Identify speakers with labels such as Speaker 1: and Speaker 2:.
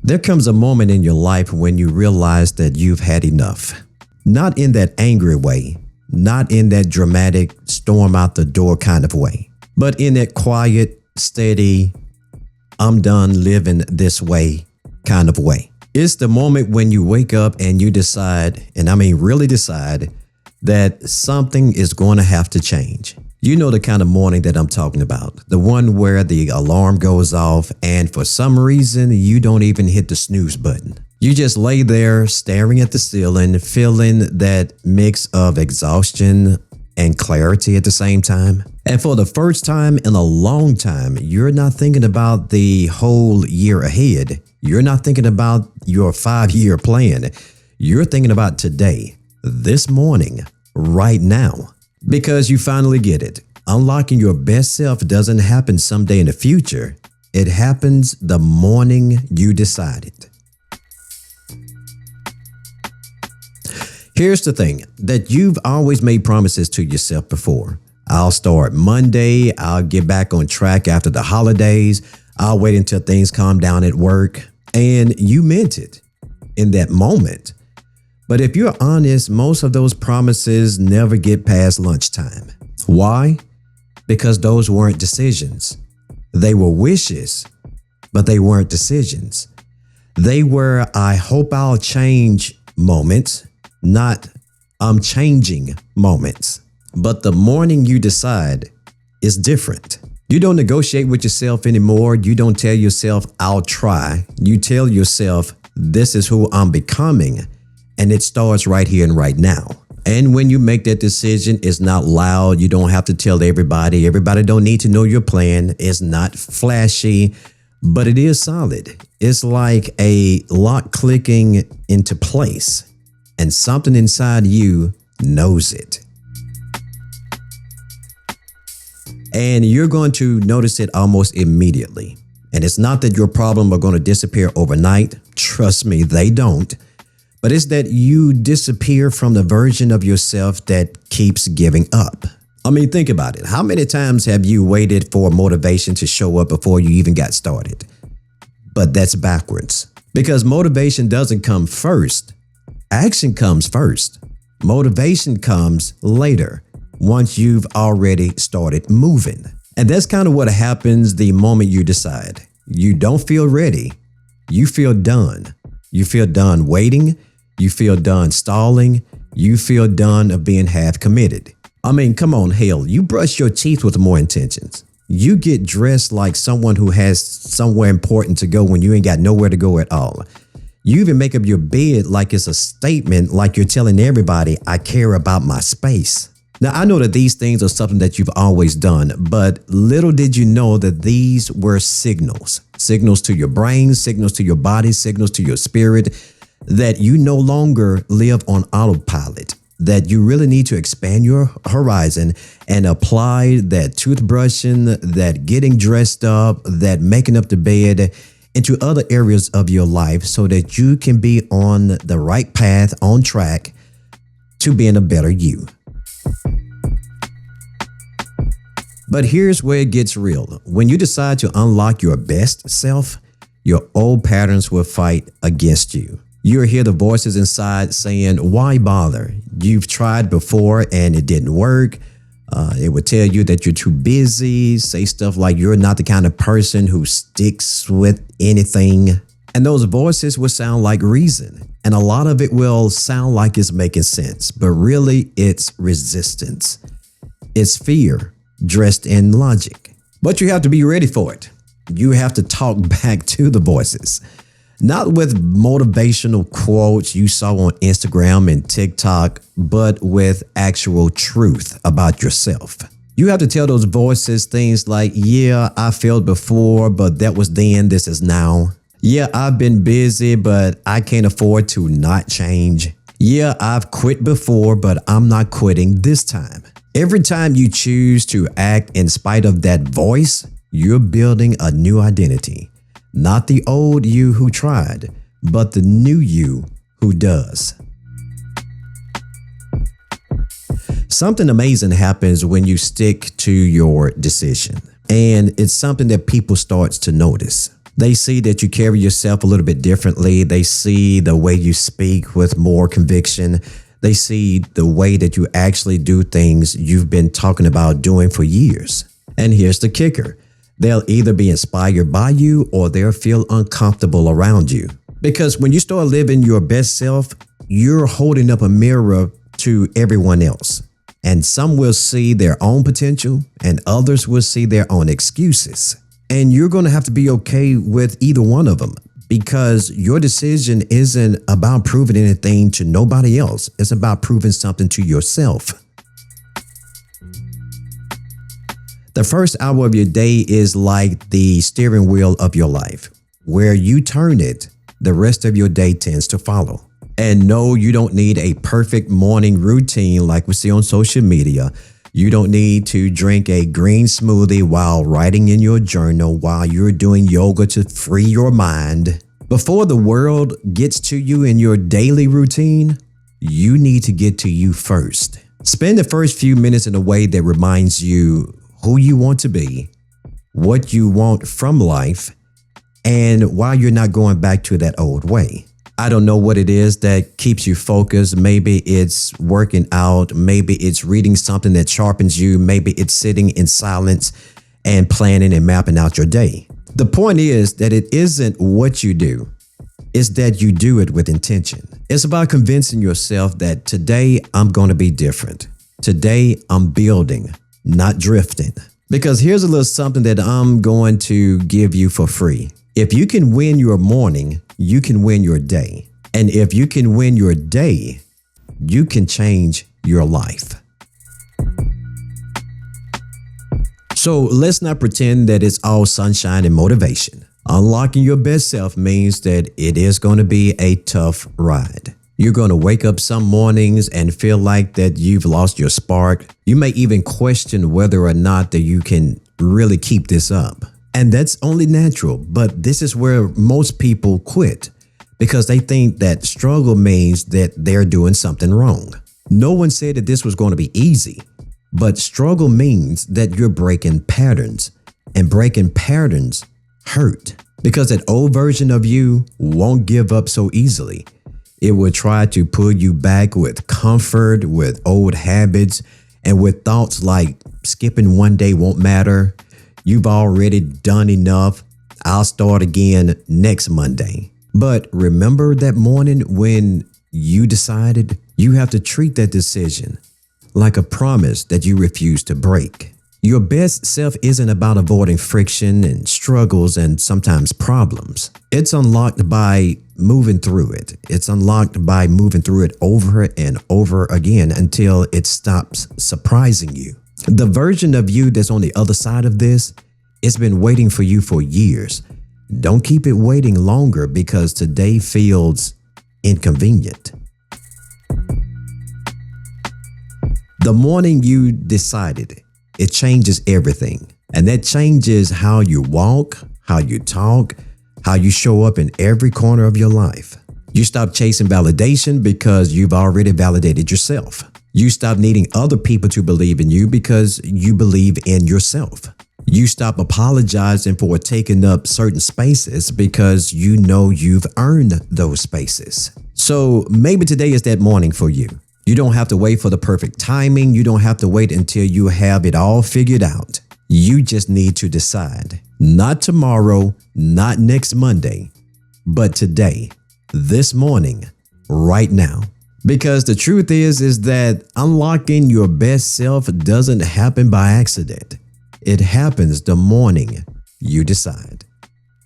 Speaker 1: There comes a moment in your life when you realize that you've had enough. Not in that angry way, not in that dramatic storm out the door kind of way, but in that quiet, steady, I'm done living this way kind of way. It's the moment when you wake up and you decide, and I mean really decide, that something is going to have to change. You know the kind of morning that I'm talking about, the one where the alarm goes off and for some reason you don't even hit the snooze button. You just lay there staring at the ceiling, feeling that mix of exhaustion and clarity at the same time. And for the first time in a long time, you're not thinking about the whole year ahead. You're not thinking about your 5-year plan. You're thinking about today, this morning, right now. Because you finally get it. Unlocking your best self doesn't happen someday in the future. It happens the morning you decide it. Here's the thing, that you've always made promises to yourself before. I'll start Monday. I'll get back on track after the holidays. I'll wait until things calm down at work. And you meant it in that moment. But if you're honest, most of those promises never get past lunchtime. Why? Because those weren't decisions. They were wishes, but they weren't decisions. They were, I hope I'll change moments, not I'm changing moments. But the morning you decide is different. You don't negotiate with yourself anymore. You don't tell yourself, I'll try. You tell yourself, this is who I'm becoming. And it starts right here and right now. And when you make that decision, it's not loud. You don't have to tell everybody. Everybody don't need to know your plan. It's not flashy, but it is solid. It's like a lock clicking into place, and something inside you knows it. And you're going to notice it almost immediately. And it's not that your problems are going to disappear overnight. Trust me, they don't. But it's that you disappear from the version of yourself that keeps giving up. I mean, think about it. How many times have you waited for motivation to show up before you even got started? But that's backwards. Because motivation doesn't come first. Action comes first. Motivation comes later, once you've already started moving. And that's kind of what happens the moment you decide. You don't feel ready. You feel done. You feel done waiting. You feel done stalling. You feel done of being half committed. I mean, come on, hell, you brush your teeth with more intentions. You get dressed like someone who has somewhere important to go when you ain't got nowhere to go at all. You even make up your bed like it's a statement, like you're telling everybody, I care about my space. Now, I know that these things are something that you've always done, but little did you know that these were signals. Signals to your brain, signals to your body, signals to your spirit, that you no longer live on autopilot, that you really need to expand your horizon and apply that toothbrushing, that getting dressed up, that making up the bed into other areas of your life so that you can be on the right path, on track to being a better you. But here's where it gets real. When you decide to unlock your best self, your old patterns will fight against you. You'll hear the voices inside saying, why bother? You've tried before and it didn't work. It would tell you that you're too busy, say stuff like you're not the kind of person who sticks with anything. And those voices will sound like reason. And a lot of it will sound like it's making sense, but really it's resistance. It's fear dressed in logic. But you have to be ready for it. You have to talk back to the voices. Not with motivational quotes you saw on Instagram and TikTok, but with actual truth about yourself. You have to tell those voices things like, yeah, I failed before, but that was then, this is now. Yeah, I've been busy, but I can't afford to not change. Yeah, I've quit before, but I'm not quitting this time. Every time you choose to act in spite of that voice, you're building a new identity. Not the old you who tried, but the new you who does. Something amazing happens when you stick to your decision. And it's something that people start to notice. They see that you carry yourself a little bit differently. They see the way you speak with more conviction. They see the way that you actually do things you've been talking about doing for years. And here's the kicker. They'll either be inspired by you or they'll feel uncomfortable around you. Because when you start living your best self, you're holding up a mirror to everyone else. And some will see their own potential and others will see their own excuses. And you're going to have to be okay with either one of them because your decision isn't about proving anything to nobody else. It's about proving something to yourself. The first hour of your day is like the steering wheel of your life. Where you turn it, the rest of your day tends to follow. And no, you don't need a perfect morning routine like we see on social media. You don't need to drink a green smoothie while writing in your journal, while you're doing yoga to free your mind. Before the world gets to you in your daily routine, you need to get to you first. Spend the first few minutes in a way that reminds you who you want to be, what you want from life, and why you're not going back to that old way. I don't know what it is that keeps you focused. Maybe it's working out. Maybe it's reading something that sharpens you. Maybe it's sitting in silence and planning and mapping out your day. The point is that it isn't what you do. It's that you do it with intention. It's about convincing yourself that today I'm going to be different. Today I'm building, not drifting. Because here's a little something that I'm going to give you for free. If you can win your morning, you can win your day. And if you can win your day, you can change your life. So let's not pretend that it's all sunshine and motivation. Unlocking your best self means that it is going to be a tough ride. You're going to wake up some mornings and feel like that you've lost your spark. You may even question whether or not that you can really keep this up. And that's only natural, but this is where most people quit because they think that struggle means that they're doing something wrong. No one said that this was going to be easy, but struggle means that you're breaking patterns, and breaking patterns hurt because that old version of you won't give up so easily. It will try to pull you back with comfort, with old habits, and with thoughts like skipping one day won't matter. You've already done enough. I'll start again next Monday. But remember that morning when you decided? You have to treat that decision like a promise that you refuse to break. Your best self isn't about avoiding friction and struggles and sometimes problems. It's unlocked by moving through it. It's unlocked by moving through it over and over again until it stops surprising you. The version of you that's on the other side of this, it's been waiting for you for years. Don't keep it waiting longer because today feels inconvenient. The morning you decided, it changes everything. And that changes how you walk, how you talk, how you show up in every corner of your life. You stop chasing validation because you've already validated yourself. You stop needing other people to believe in you because you believe in yourself. You stop apologizing for taking up certain spaces because you know you've earned those spaces. So maybe today is that morning for you. You don't have to wait for the perfect timing. You don't have to wait until you have it all figured out. You just need to decide. Not tomorrow, not next Monday, but today, this morning, right now. Because the truth is that unlocking your best self doesn't happen by accident. It happens the morning you decide.